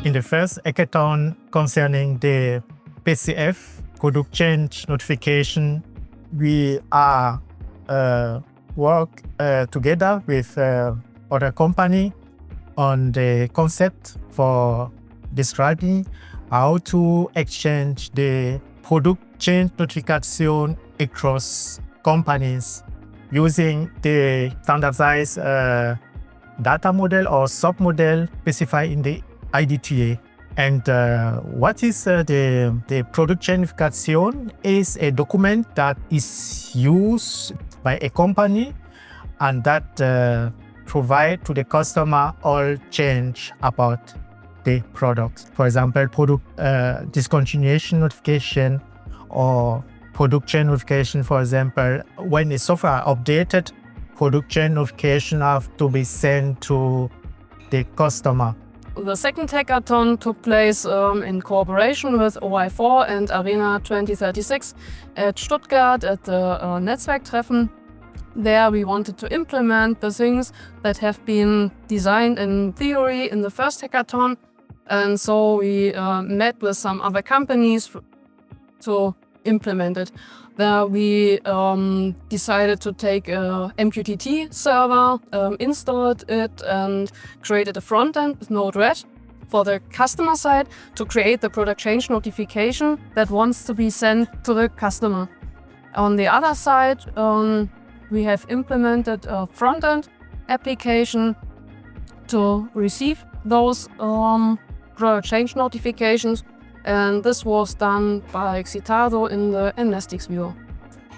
In the first hackathon concerning the PCF, product change notification, we are work together with other company on the concept for describing how to exchange the product change notification across companies using the standardized data model or sub-model specified in the IDTA. And what is the product change notification is a document that is used by a company and that provide to the customer all change about the product. For example, product discontinuation notification or product change notification. For example, when the software updated, product change notification have to be sent to the customer. The second hackathon took place in cooperation with OI4 and Arena 2036 at Stuttgart at the Netzwerktreffen. There we wanted to implement the things that have been designed in theory in the first hackathon. And so we met with some other companies to implement it. There we decided to take a MQTT server, installed it and created a front end with Node-RED for the customer side to create the product change notification that wants to be sent to the customer. On the other side, we have implemented a front end application to receive those product change notifications. And this was done by Xitazo in the Amnestics viewer.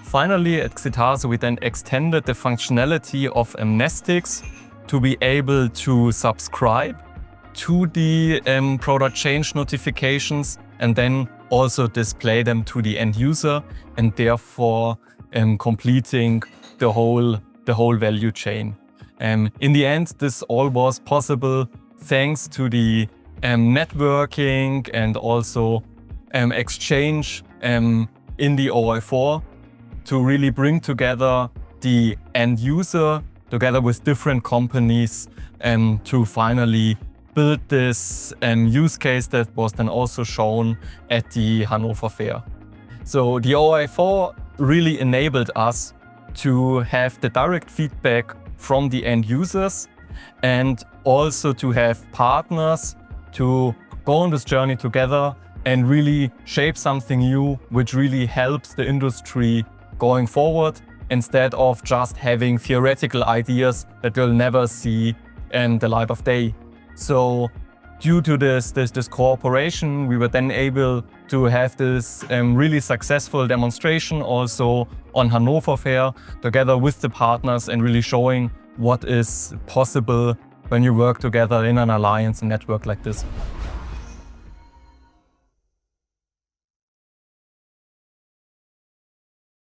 Finally, at Xitazo, we then extended the functionality of Amnestics to be able to subscribe to the product change notifications and then also display them to the end user, and therefore completing the whole value chain. In the end, this all was possible thanks to the networking and also exchange in the OI4 to really bring together the end user together with different companies to finally build this use case that was then also shown at the Hannover Fair. So the OI4 really enabled us to have the direct feedback from the end users and also to have partners to go on this journey together and really shape something new which really helps the industry going forward instead of just having theoretical ideas that will never see the light of day. So due to this cooperation, we were then able to have this really successful demonstration also on Hannover Fair together with the partners and really showing what is possible when you work together in an alliance and network like this.